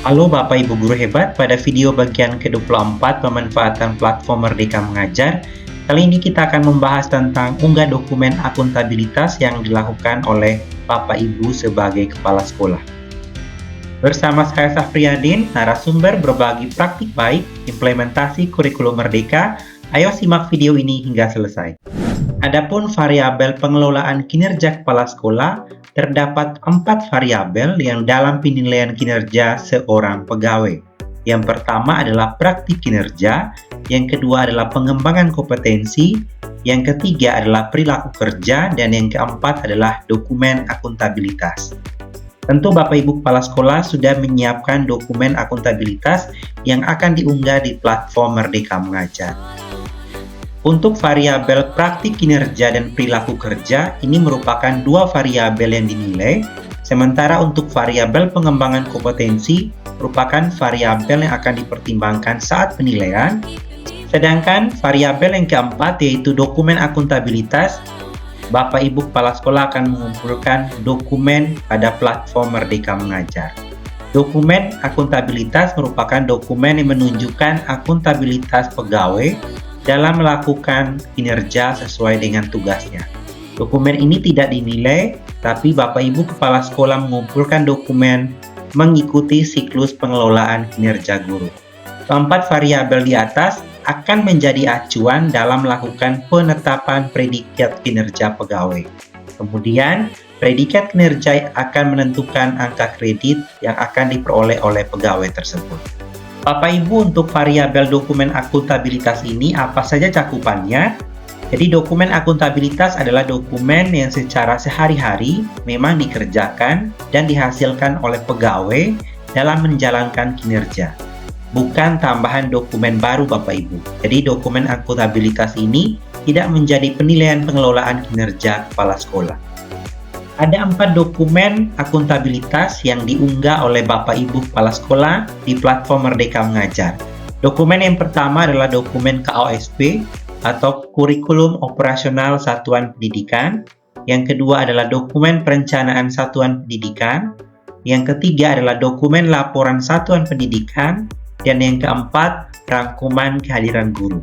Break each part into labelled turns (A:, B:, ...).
A: Halo Bapak Ibu Guru Hebat, pada video bagian ke-24 pemanfaatan platform Merdeka Mengajar, kali ini kita akan membahas tentang unggah dokumen akuntabilitas yang dilakukan oleh Bapak Ibu sebagai kepala sekolah. Bersama saya Safriyadin, narasumber berbagi praktik baik implementasi kurikulum Merdeka. Ayo simak video ini hingga selesai. Adapun variabel pengelolaan kinerja kepala sekolah, terdapat 4 variabel yang dalam penilaian kinerja seorang pegawai. Yang pertama adalah praktik kinerja, yang kedua adalah pengembangan kompetensi, yang ketiga adalah perilaku kerja, dan yang keempat adalah dokumen akuntabilitas. Tentu Bapak Ibu Kepala Sekolah sudah menyiapkan dokumen akuntabilitas yang akan diunggah di platform Merdeka Mengajar. Untuk variabel praktik kinerja dan perilaku kerja, ini merupakan 2 variabel yang dinilai, sementara untuk variabel pengembangan kompetensi merupakan variabel yang akan dipertimbangkan saat penilaian, sedangkan variabel yang keempat yaitu dokumen akuntabilitas, Bapak Ibu Kepala Sekolah akan mengumpulkan dokumen pada platform Merdeka Mengajar. Dokumen akuntabilitas merupakan dokumen yang menunjukkan akuntabilitas pegawai dalam melakukan kinerja sesuai dengan tugasnya. Dokumen ini tidak dinilai, tapi Bapak Ibu Kepala Sekolah mengumpulkan dokumen mengikuti siklus pengelolaan kinerja guru. Keempat variabel di atas akan menjadi acuan dalam melakukan penetapan predikat kinerja pegawai. Kemudian, predikat kinerja akan menentukan angka kredit yang akan diperoleh oleh pegawai tersebut. Bapak Ibu, untuk variabel dokumen akuntabilitas ini apa saja cakupannya? Jadi dokumen akuntabilitas adalah dokumen yang secara sehari-hari memang dikerjakan dan dihasilkan oleh pegawai dalam menjalankan kinerja. Bukan tambahan dokumen baru Bapak Ibu. Jadi dokumen akuntabilitas ini tidak menjadi penilaian pengelolaan kinerja kepala sekolah. Ada 4 dokumen akuntabilitas yang diunggah oleh Bapak Ibu Kepala Sekolah di platform Merdeka Mengajar. Dokumen yang pertama adalah dokumen KOSP atau Kurikulum Operasional Satuan Pendidikan. Yang kedua adalah dokumen perencanaan satuan pendidikan. Yang ketiga adalah dokumen laporan satuan pendidikan. Dan yang keempat, rangkuman kehadiran guru.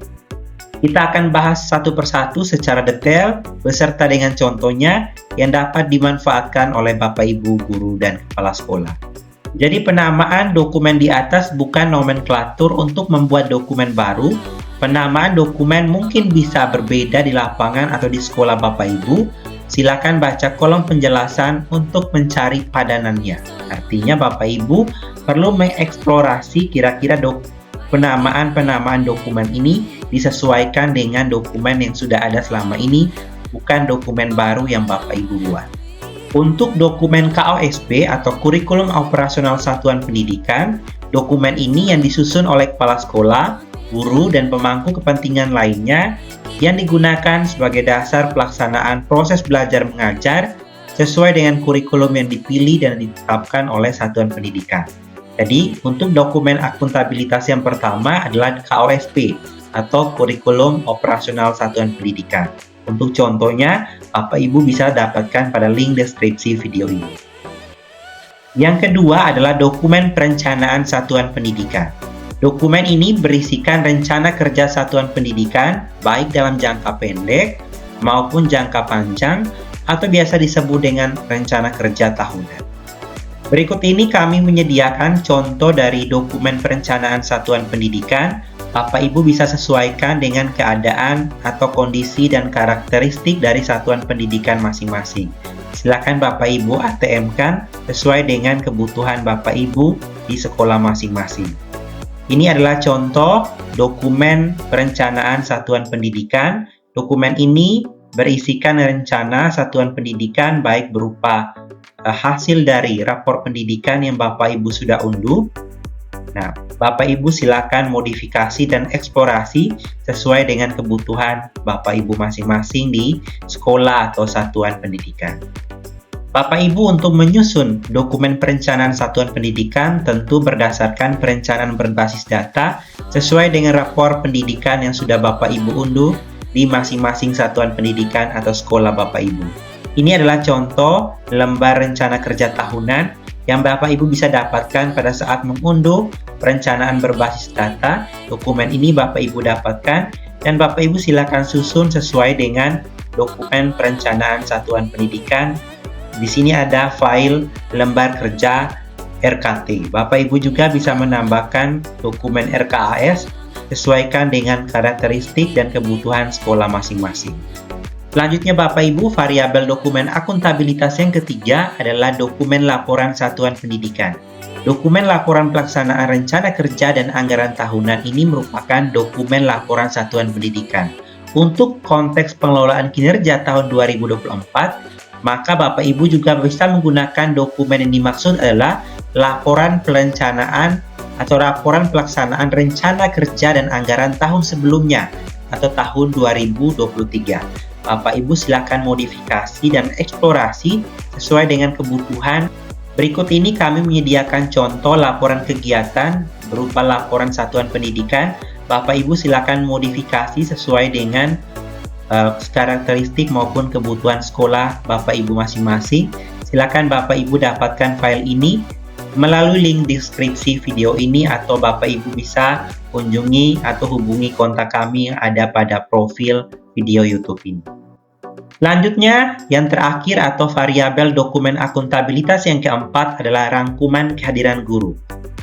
A: Kita akan bahas satu persatu secara detail beserta dengan contohnya yang dapat dimanfaatkan oleh Bapak Ibu guru dan kepala sekolah. Jadi penamaan dokumen di atas bukan nomenklatur untuk membuat dokumen baru. Penamaan dokumen mungkin bisa berbeda di lapangan atau di sekolah Bapak Ibu. Silakan baca kolom penjelasan untuk mencari padanannya. Artinya Bapak Ibu perlu mengeksplorasi kira-kira penamaan dokumen ini disesuaikan dengan dokumen yang sudah ada selama ini, bukan dokumen baru yang Bapak Ibu buat. Untuk dokumen KOSP atau Kurikulum Operasional Satuan Pendidikan, dokumen ini yang disusun oleh kepala sekolah, guru, dan pemangku kepentingan lainnya yang digunakan sebagai dasar pelaksanaan proses belajar mengajar sesuai dengan kurikulum yang dipilih dan ditetapkan oleh satuan pendidikan. Jadi, untuk dokumen akuntabilitas yang pertama adalah KOSP atau Kurikulum Operasional Satuan Pendidikan. Untuk contohnya, Bapak Ibu bisa dapatkan pada link deskripsi video ini. Yang kedua adalah dokumen perencanaan satuan pendidikan. Dokumen ini berisikan rencana kerja satuan pendidikan baik dalam jangka pendek maupun jangka panjang atau biasa disebut dengan rencana kerja tahunan. Berikut ini kami menyediakan contoh dari dokumen perencanaan satuan pendidikan. Bapak Ibu bisa sesuaikan dengan keadaan atau kondisi dan karakteristik dari satuan pendidikan masing-masing. Silakan Bapak Ibu ATM-kan sesuai dengan kebutuhan Bapak Ibu di sekolah masing-masing. Ini adalah contoh dokumen perencanaan satuan pendidikan. Dokumen ini berisikan rencana satuan pendidikan baik berupa hasil dari rapor pendidikan yang Bapak Ibu sudah unduh. Nah, Bapak Ibu silakan modifikasi dan eksplorasi sesuai dengan kebutuhan Bapak Ibu masing-masing di sekolah atau satuan pendidikan. Bapak Ibu untuk menyusun dokumen perencanaan satuan pendidikan tentu berdasarkan perencanaan berbasis data sesuai dengan rapor pendidikan yang sudah Bapak Ibu unduh di masing-masing satuan pendidikan atau sekolah Bapak Ibu. Ini adalah contoh lembar rencana kerja tahunan yang Bapak Ibu bisa dapatkan pada saat mengunduh perencanaan berbasis data. Dokumen ini Bapak Ibu dapatkan dan Bapak Ibu silakan susun sesuai dengan dokumen perencanaan satuan pendidikan. Di sini ada file lembar kerja RKT. Bapak Ibu juga bisa menambahkan dokumen RKAS sesuaikan dengan karakteristik dan kebutuhan sekolah masing-masing. Selanjutnya Bapak Ibu, variabel dokumen akuntabilitas yang ketiga adalah dokumen laporan satuan pendidikan. Dokumen laporan pelaksanaan rencana kerja dan anggaran tahunan ini merupakan dokumen laporan satuan pendidikan. Untuk konteks pengelolaan kinerja tahun 2024, maka Bapak Ibu juga bisa menggunakan dokumen yang dimaksud adalah laporan perencanaan atau laporan pelaksanaan rencana kerja dan anggaran tahun sebelumnya atau tahun 2023. Bapak Ibu silakan modifikasi dan eksplorasi sesuai dengan kebutuhan. Berikut ini kami menyediakan contoh laporan kegiatan berupa laporan satuan pendidikan. Bapak Ibu silakan modifikasi sesuai dengan karakteristik maupun kebutuhan sekolah Bapak Ibu masing-masing. Silakan Bapak Ibu dapatkan file ini melalui link deskripsi video ini atau Bapak Ibu bisa kunjungi atau hubungi kontak kami yang ada pada profil video YouTube ini. Selanjutnya, yang terakhir atau variabel dokumen akuntabilitas yang keempat adalah rangkuman kehadiran guru.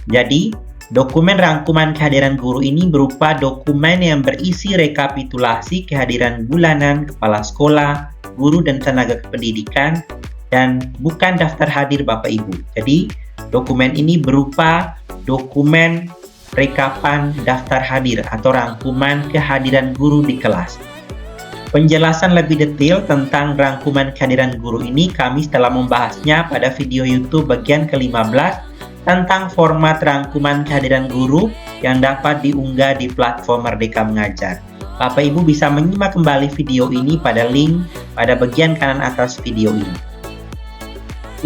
A: Jadi, dokumen rangkuman kehadiran guru ini berupa dokumen yang berisi rekapitulasi kehadiran bulanan kepala sekolah, guru dan tenaga kependidikan, dan bukan daftar hadir Bapak Ibu. Jadi, dokumen ini berupa dokumen rekapan daftar hadir atau rangkuman kehadiran guru di kelas. Penjelasan lebih detail tentang rangkuman kehadiran guru ini kami telah membahasnya pada video YouTube bagian ke-15 tentang format rangkuman kehadiran guru yang dapat diunggah di platform Merdeka Mengajar. Bapak Ibu bisa menyimak kembali video ini pada link pada bagian kanan atas video ini.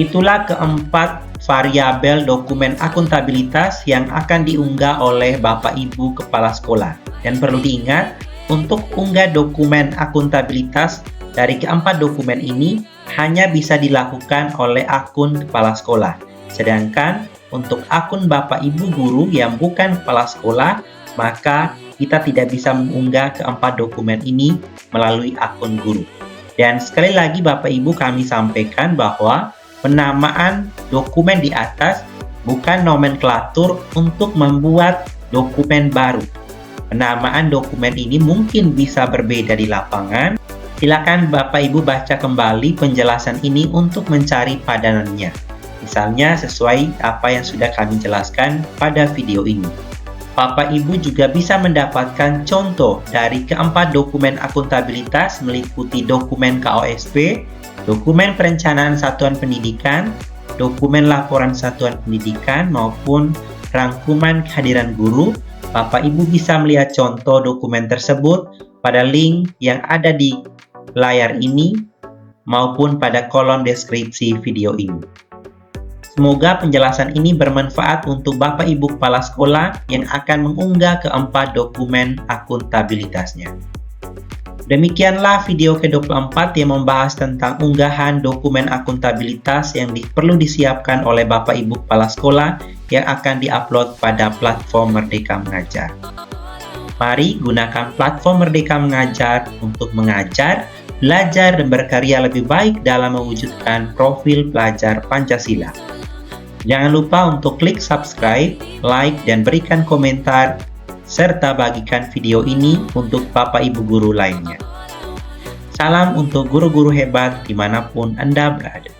A: Itulah keempat variabel dokumen akuntabilitas yang akan diunggah oleh Bapak Ibu Kepala Sekolah. Dan perlu diingat, untuk unggah dokumen akuntabilitas dari keempat dokumen ini hanya bisa dilakukan oleh akun kepala sekolah. Sedangkan untuk akun Bapak Ibu guru yang bukan kepala sekolah, maka kita tidak bisa mengunggah keempat dokumen ini melalui akun guru. Dan sekali lagi Bapak Ibu kami sampaikan bahwa penamaan dokumen di atas bukan nomenklatur untuk membuat dokumen baru. Penamaan dokumen ini mungkin bisa berbeda di lapangan. Silakan Bapak Ibu baca kembali penjelasan ini untuk mencari padanannya. Misalnya sesuai apa yang sudah kami jelaskan pada video ini. Bapak Ibu juga bisa mendapatkan contoh dari keempat dokumen akuntabilitas meliputi dokumen KOSP, dokumen perencanaan satuan pendidikan, dokumen laporan satuan pendidikan maupun rangkuman kehadiran guru. Bapak Ibu bisa melihat contoh dokumen tersebut pada link yang ada di layar ini maupun pada kolom deskripsi video ini. Semoga penjelasan ini bermanfaat untuk Bapak Ibu Kepala Sekolah yang akan mengunggah keempat dokumen akuntabilitasnya. Demikianlah video ke-24 yang membahas tentang unggahan dokumen akuntabilitas yang perlu disiapkan oleh Bapak Ibu Kepala Sekolah yang akan diupload pada platform Merdeka Mengajar. Mari gunakan platform Merdeka Mengajar untuk mengajar, belajar, dan berkarya lebih baik dalam mewujudkan profil pelajar Pancasila. Jangan lupa untuk klik subscribe, like, dan berikan komentar, serta bagikan video ini untuk Bapak Ibu guru lainnya. Salam untuk guru-guru hebat dimanapun Anda berada.